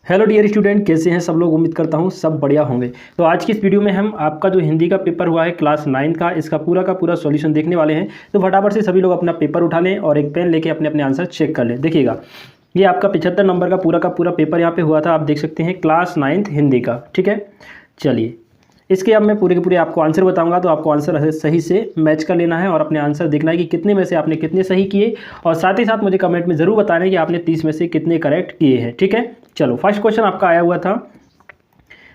Hello dear student, कैसे हैं सब लोग। उम्मीद करता हूं सब बढ़िया होंगे। तो आज की इस वीडियो में हम आपका जो हिंदी का पेपर हुआ है क्लास 9 का, इसका पूरा का पूरा सॉल्यूशन देखने वाले हैं। तो फटाफट से सभी लोग अपना पेपर उठा लें और एक पेन लेके अपने अपने आंसर चेक कर लें। देखिएगा, ये आपका 75 नंबर का पूरा पेपर यहाँ पे हुआ था। आप देख सकते हैं क्लास 9 हिंदी का। ठीक है, चलिए इसके अब मैं पूरे के पूरे आपको आंसर बताऊंगा, तो आपको आंसर सही से मैच कर लेना है और अपने आंसर देखना है कि कितने में से आपने कितने सही किए, और साथ ही साथ मुझे कमेंट में ज़रूर बताना है कि आपने 30 में से कितने करेक्ट किए हैं। ठीक है, चलो फर्स्ट क्वेश्चन आपका आया हुआ था,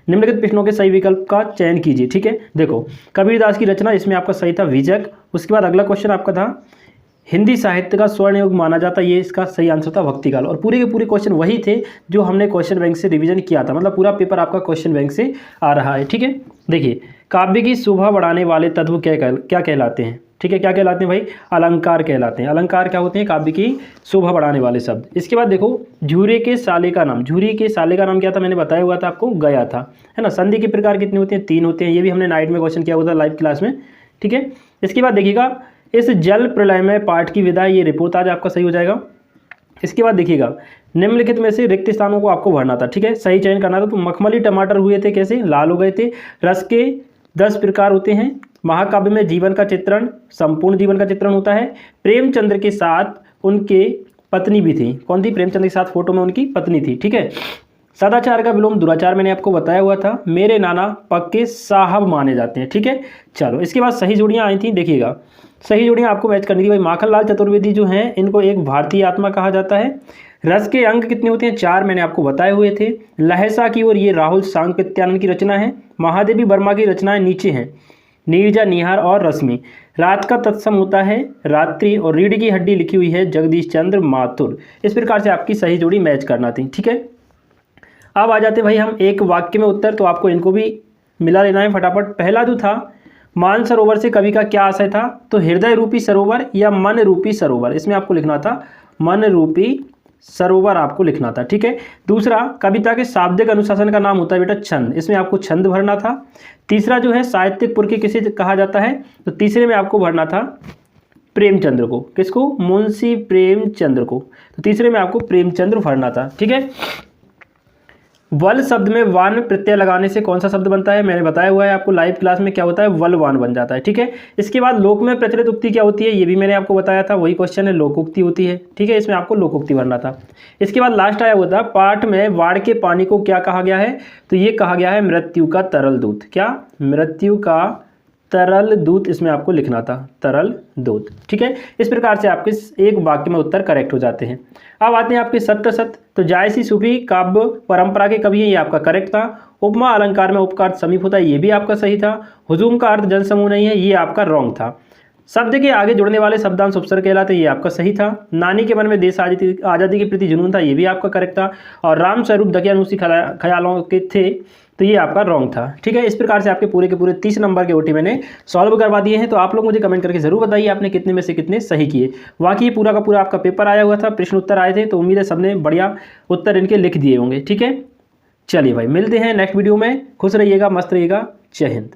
निम्नलिखित प्रश्नों के सही विकल्प का चयन कीजिए। ठीक है, देखो कबीरदास की रचना, इसमें आपका सही था विजक। उसके बाद अगला क्वेश्चन आपका था हिंदी साहित्य का स्वर्ण युग माना जाता, ये इसका सही आंसर था भक्तिकाल। और पूरे के पूरे क्वेश्चन वही थे जो हमने क्वेश्चन बैंक से रिवीजन किया था, मतलब पूरा पेपर आपका क्वेश्चन बैंक से आ रहा है। ठीक है, देखिए काव्य की शोभा बढ़ाने वाले तत्व क्या कहलाते हैं। ठीक है, क्या कहलाते हैं भाई? अलंकार कहलाते हैं। अलंकार क्या होते हैं? काव्य की शोभा बढ़ाने वाले शब्द। इसके बाद देखो झूरे के साले का नाम, झूरी के साले का नाम क्या था? मैंने बताया हुआ था आपको, गया था, है ना। संधि के प्रकार कितने होते हैं? 3 होते हैं। ये भी हमने नाइट में क्वेश्चन किया हुआ था लाइव क्लास में। ठीक है, इसके बाद देखिएगा इस जल प्रलयमय पाठ की विदाई, ये रिपोर्ट आज आपका सही हो जाएगा। इसके बाद देखिएगा निम्नलिखित में से रिक्त स्थानों को आपको भरना था। ठीक है, सही चयन करना था। तो मखमली टमाटर हुए थे कैसे? लाल हो गए थे। रस के 10 प्रकार होते हैं। महाकाव्य में जीवन का चित्रण, संपूर्ण जीवन का चित्रण होता है। प्रेमचंद्र के साथ उनके पत्नी भी थी। कौन थी? प्रेमचंद्र के साथ फोटो में उनकी पत्नी थी। ठीक है, सदाचार का विलोम दुराचार मैंने आपको बताया हुआ था। मेरे नाना पक्के साहब माने जाते हैं। ठीक है, चलो इसके बाद सही जोड़ियाँ आई थी। देखिएगा सही जोड़ियाँ आपको मैच करनी थी भाई। माखनलाल चतुर्वेदी जो हैं, इनको एक भारतीय आत्मा कहा जाता है। रस के अंक कितने होते हैं? 4 मैंने आपको बताए हुए थे। लहसा की ओर, ये राहुल सांकृत्यानंद की रचना है। महादेवी वर्मा की रचनाएं नीचे हैं, नीरजा, निहार और रश्मि। रात का तत्सम होता है रात्रि, और रीढ़ की हड्डी लिखी हुई है जगदीश चंद्र माथुर। इस प्रकार से आपकी सही जोड़ी मैच करना थी। ठीक है, अब आ जाते भाई हम एक वाक्य में उत्तर, तो आपको इनको भी मिला लेना है फटाफट। पहला जो था, मान सरोवर से कवि का क्या आशय था? तो हृदय रूपी सरोवर या मन रूपी सरोवर, इसमें आपको लिखना था मन रूपी सरोवर आपको लिखना था। ठीक है, दूसरा कविता के शाब्दिक अनुशासन का नाम होता है बेटा छंद, इसमें आपको छंद भरना था। तीसरा जो है साहित्यिक पुरखी किसे कहा जाता है? तो तीसरे में आपको भरना था प्रेमचंद्र को। किसको? मुंशी प्रेमचंद्र को। तो तीसरे में आपको प्रेमचंद्र भरना था। ठीक है, वल शब्द में वान प्रत्यय लगाने से कौन सा शब्द बनता है? मैंने बताया हुआ है आपको लाइव क्लास में, क्या होता है? वलवान बन जाता है। ठीक है, इसके बाद लोक में प्रचलित उक्ति क्या होती है? ये भी मैंने आपको बताया था, वही क्वेश्चन है, लोकोक्ति होती है। ठीक है, इसमें आपको लोकोक्ति भरना था। इसके बाद लास्ट आया हुआ था, पाठ में बाढ़ के पानी को क्या कहा गया है? तो ये कहा गया है मृत्यु का तरल दूत। क्या? मृत्यु का तरल दूत, इसमें आपको लिखना था तरल दूत। ठीक है, इस प्रकार से आपके एक वाक्य में उत्तर करेक्ट हो जाते हैं। अब आते हैं आपके सत्य सत्य। तो जायसी सूफी काव्य परंपरा के कवि हैं, ये आपका करेक्ट था। उपमा अलंकार में उपकार समीप होता है, ये भी आपका सही था। हुजूम का अर्थ जनसमूह नहीं है, ये आपका रॉन्ग था। शब्द के आगे जुड़ने वाले शब्दांश उपसर्ग कहलाते हैं, ये आपका सही था। नानी के मन में देश आज़ादी के प्रति जुनून था, ये भी आपका करेक्ट था। और राम स्वरूप दकियानूसी ख्यालों के थे, तो ये आपका रॉन्ग था। ठीक है, इस प्रकार से आपके पूरे के पूरे 30 नंबर के ओटी मैंने सॉल्व करवा दिए हैं। तो आप लोग मुझे कमेंट करके जरूर बताइए आपने कितने में से कितने सही किए। बाकी पूरा का पूरा आपका पेपर आया हुआ था, प्रश्न उत्तर आए थे, तो उम्मीद है सबने बढ़िया उत्तर इनके लिख दिए होंगे। ठीक है, चलिए भाई मिलते हैं नेक्स्ट वीडियो में। खुश रहिएगा, मस्त रहिएगा। जय हिंद।